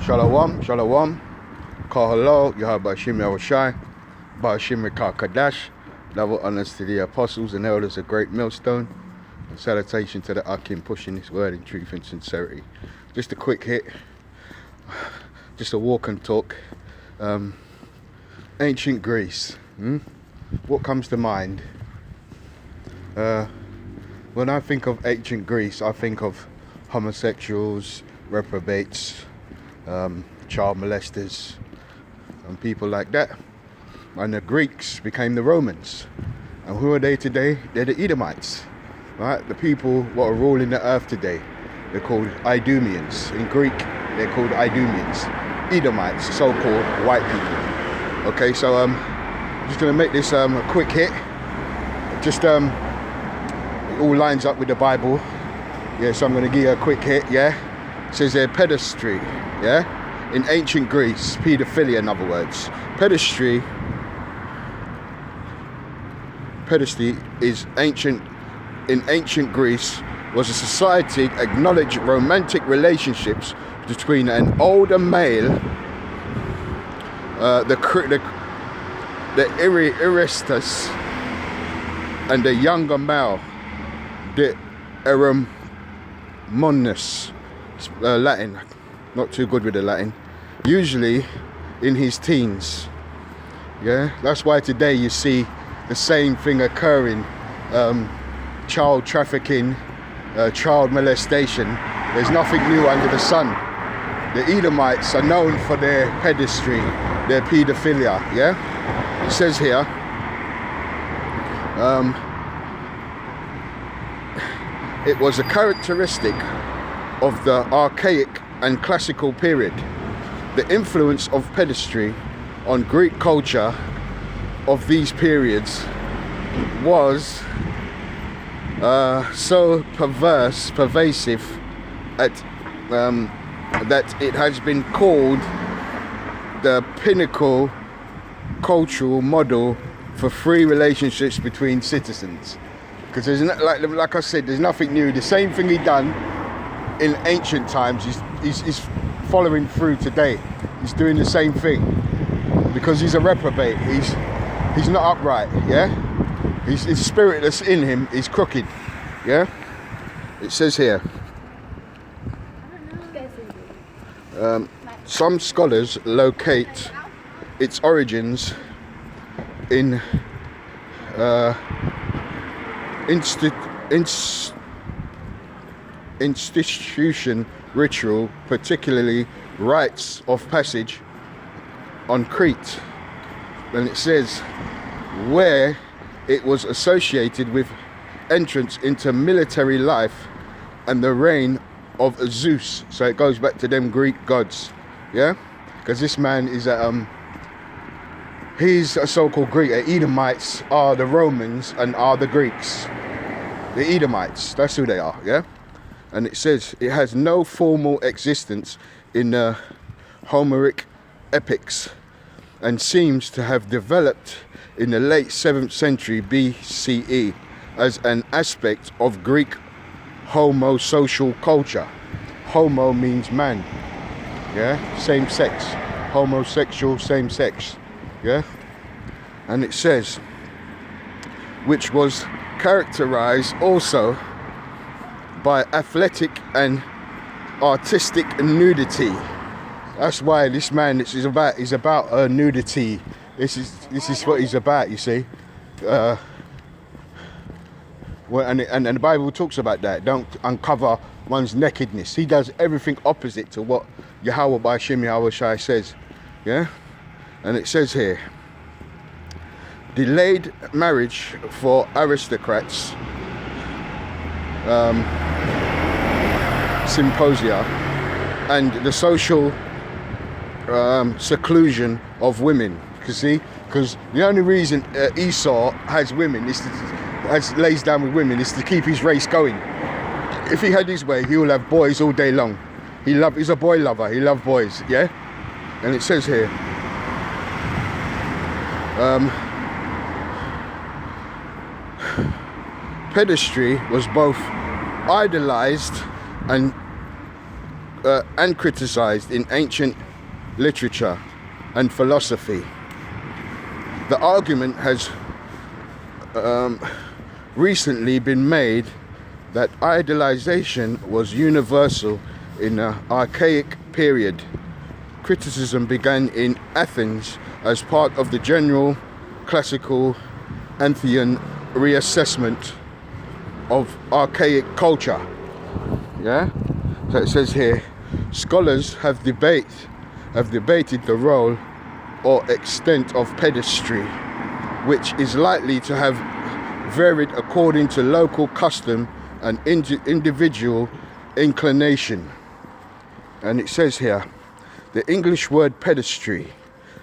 Shalom, shalom. Kahalo, Yahabashim Yahushai, Bashim Kadash. Double honors to the apostles and elders of Great Millstone. And salutation to the Akim pushing this word in truth and sincerity. Just a quick hit, just a walk and talk. Ancient Greece. What comes to mind? When I think of ancient Greece, I think of homosexuals, reprobates, child molesters, and people like that. And the Greeks became the Romans. And who are they today? They're the Edomites, right? The people what are ruling the earth today. They're called Idumeans. In Greek, they're called Idumeans. Edomites, so-called white people. Okay, so I'm just going to make this a quick hit. Just it all lines up with the Bible. Yeah, so I'm going to give you a quick hit, yeah? It says there, pedestry, yeah? In ancient Greece, paedophilia in other words. Pedestry is in ancient Greece was a society acknowledged romantic relationships between an older male, the Aristus, and the younger male, the Eromonus, Latin, not too good with the Latin, usually in his teens. Yeah, that's why today you see the same thing occurring, child trafficking, child molestation. There's nothing new under the sun. The Edomites are known for their pedestry, their paedophilia, yeah? It says here, it was a characteristic of the archaic and classical period. The influence of pedestry on Greek culture of these periods was so pervasive that it has been called the pinnacle cultural model for free relationships between citizens. Because there's like I said, there's nothing new. The same thing he done in ancient times, he's following through today. He's doing the same thing because he's a reprobate. He's not upright, yeah? His spirit that's in him is crooked, yeah? It says here, some scholars locate its origins in institution ritual, particularly rites of passage on Crete. And it says where it was associated with entrance into military life and the reign of Zeus. So it goes back to them Greek gods, yeah? Because this man is he's a so-called Greek. The Edomites are the Romans and are the Greeks. The Edomites, that's who they are, yeah? And it says it has no formal existence in the Homeric epics and seems to have developed in the late 7th century BCE as an aspect of Greek homosocial culture. Homo means man, yeah? Same sex. Homosexual, same sex, yeah? And it says, which was characterized also by athletic and artistic nudity. That's why this man is about nudity. This is what he's about, you see. And the Bible talks about that. Don't uncover one's nakedness. He does everything opposite to what Yahweh Bashim Yahushai says. Yeah? And it says here, delayed marriage for aristocrats, symposia, and the social seclusion of women. Because the only reason Esau has women lays down with women is to keep his race going. If he had his way, he will have boys all day long. He's a boy lover. He loves boys, yeah. And it says here, pedestry was both idolized and and criticized in ancient literature and philosophy. The argument has recently been made that idolization was universal in the archaic period. Criticism began in Athens as part of the general classical Athenian reassessment of archaic culture. Yeah? So it says here, scholars have debated the role or extent of pedestry, which is likely to have varied according to local custom and individual inclination. And it says here, the English word pedestry.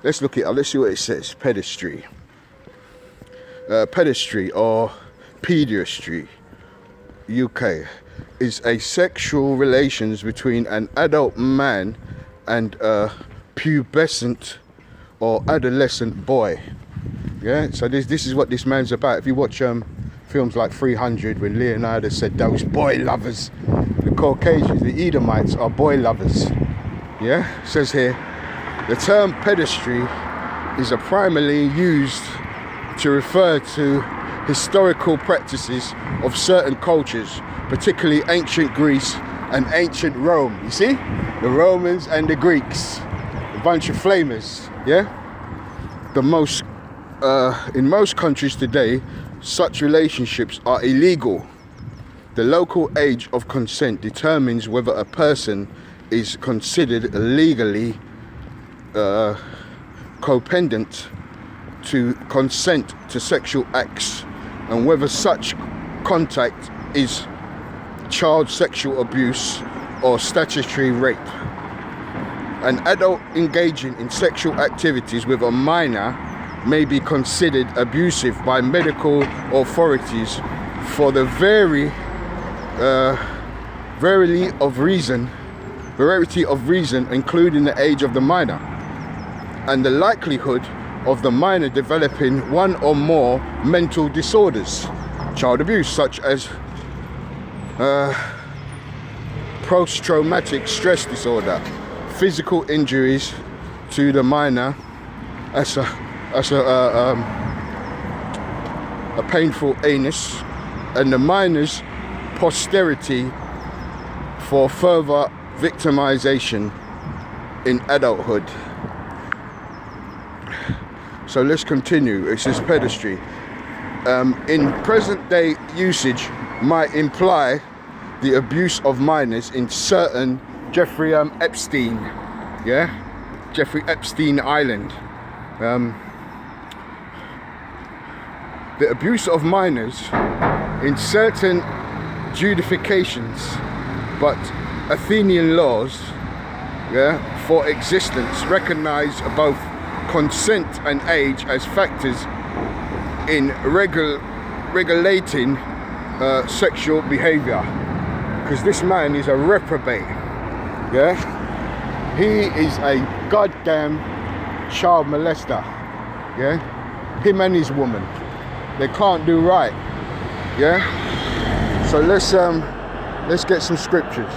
Let's look it up. Let's see what it says. Pedestry. Pedestry or pederasty, UK, is a sexual relations between an adult man and a pubescent or adolescent boy. Yeah. So this is what this man's about. If you watch films like 300, when Leonardo said those boy lovers, the Caucasians, the Edomites, are boy lovers. Yeah, it says here, the term pedestry is primarily used to refer to historical practices of certain cultures, particularly ancient Greece and ancient Rome. You see, the Romans and the Greeks, a bunch of flamers. Yeah, in most countries today, such relationships are illegal. The local age of consent determines whether a person is considered legally codependent to consent to sexual acts, and whether such contact is child sexual abuse or statutory rape. An adult engaging in sexual activities with a minor may be considered abusive by medical authorities for the variety of reason, including the age of the minor and the likelihood of the minor developing one or more mental disorders, child abuse such as post-traumatic stress disorder, physical injuries to the minor as a painful anus, and the minor's posterity for further victimization in adulthood. So let's continue. It says pedestry. In present day usage might imply the abuse of minors in certain Jeffrey Epstein, yeah? Jeffrey Epstein Island. The abuse of minors in certain judifications, but Athenian laws, yeah, for existence recognize both consent and age as factors in regulating sexual behavior. Because this man is a reprobate, yeah? He is a goddamn child molester, yeah? Him and his woman, they can't do right, yeah? So let's get some scriptures.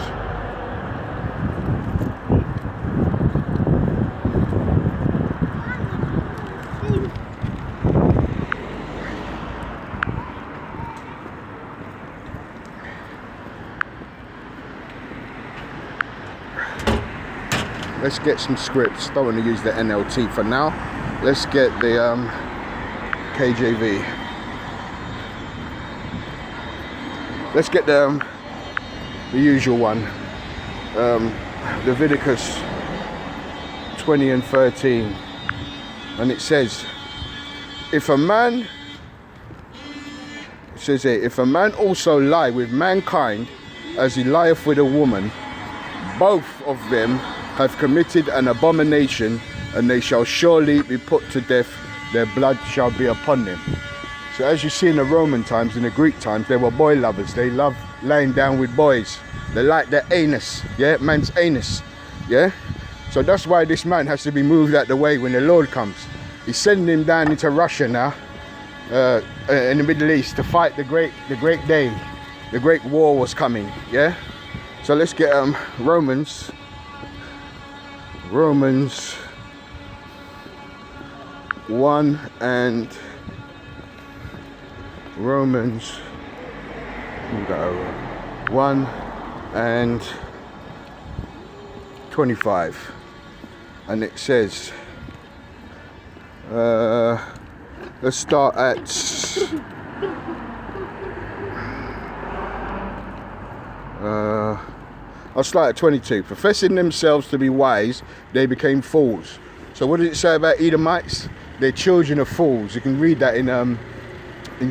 Let's get some scripts. Don't want to use the NLT for now. Let's get the KJV. Let's get the usual one. Leviticus 20 and 13. And it says, if a man also lie with mankind as he lieth with a woman, both of them have committed an abomination, and they shall surely be put to death. Their blood shall be upon them. So as you see in the Roman times, in the Greek times, they were boy lovers. They love laying down with boys. They like their anus, yeah, man's anus, yeah. So that's why this man has to be moved out the way when the Lord comes. He's sending him down into Russia now, in the Middle East, to fight the great day. The great war was coming, yeah. So let's get Romans 1 and Romans 1 and 25, and it says let's start at I'll start at 22. Professing themselves to be wise, they became fools. So what did it say about Edomites? They're children of fools. You can read that in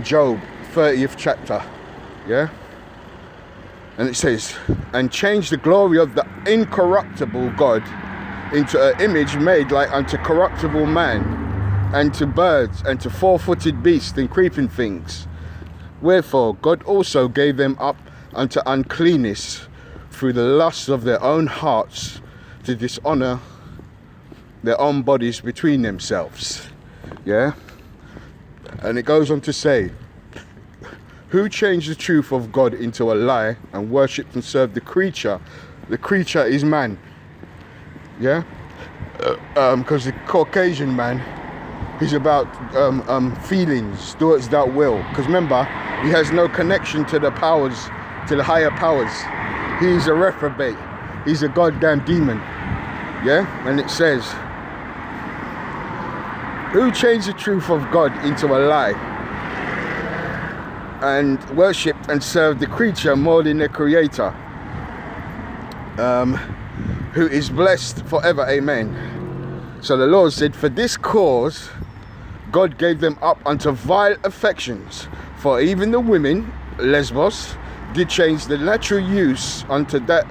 Job 30th chapter. Yeah? And it says, and changed the glory of the incorruptible God into an image made like unto corruptible man, and to birds, and to four-footed beasts and creeping things. Wherefore God also gave them up unto uncleanness through the lusts of their own hearts, to dishonor their own bodies between themselves. Yeah? And it goes on to say, who changed the truth of God into a lie and worshipped and served the creature? The creature is man. Yeah? Because the Caucasian man, he's about feelings, do as thou will. Because remember, he has no connection to the powers, to the higher powers. He's a reprobate. He's a goddamn demon. Yeah? And it says, who changed the truth of God into a lie and worshipped and served the creature more than the creator, who is blessed forever. Amen. So the Lord said, for this cause God gave them up unto vile affections, for even the women, Lesbos, did change the natural use unto that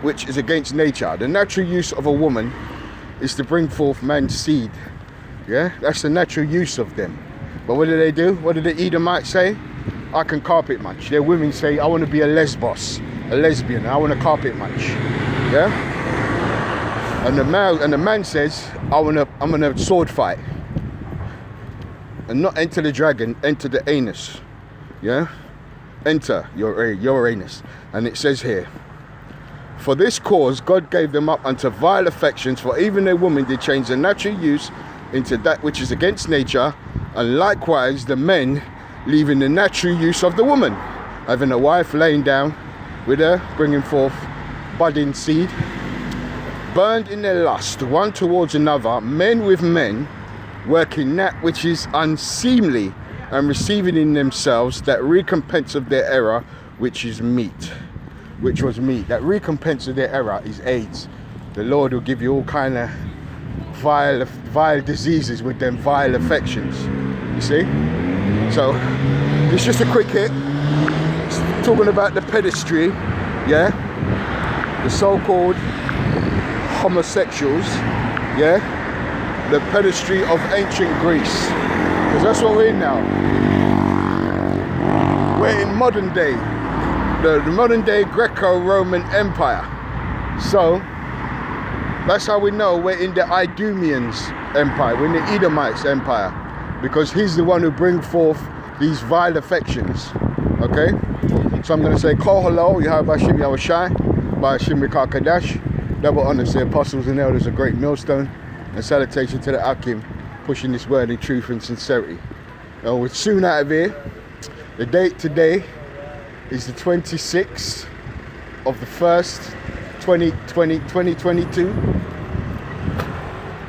which is against nature. The natural use of a woman is to bring forth man's seed. Yeah, that's the natural use of them. But what do they do? What did the Edomites say? I can carpet munch. Their women say, I want to be a lesbos, a lesbian. I want to carpet munch. Yeah. And the man says, I'm gonna sword fight, and not enter the dragon, enter the anus. Yeah. Enter your anus. And it says here, for this cause God gave them up unto vile affections, for even a woman did change the natural use into that which is against nature, and likewise the men, leaving the natural use of the woman, having a wife laying down with her, bringing forth budding seed, burned in their lust one towards another, men with men, working that which is unseemly, and receiving in themselves that recompense of their error, which was meat. That recompense of their error is AIDS. The Lord will give you all kind of vile diseases with them vile affections. You see? So it's just a quick hit. It's talking about the pedestry, yeah, the so-called homosexuals, yeah, the pedestry of ancient Greece, because that's what we're in now. We're in modern day, the modern day Greco-Roman Empire. So that's how we know we're in the Idumeans Empire, we're in the Edomites Empire, because he's the one who brings forth these vile affections. Okay? So I'm going to say, Kol Halal, Yahabashim Yahushai, Bashim Kadash, double honor to the apostles and elders, a great millstone, and salutation to the Akim, pushing this word in truth and sincerity. We're soon out of here. The date today is the 26th of the 1st, 2022.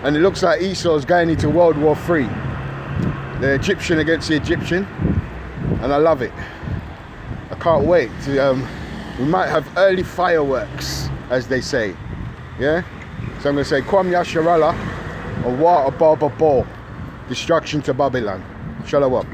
And it looks like Esau's going into World War III. The Egyptian against the Egyptian. And I love it. I can't wait to, we might have early fireworks, as they say. Yeah? So I'm going to say, Kwam Yasharallah, or Wa Ababa Bo, destruction to Babylon. Shalom.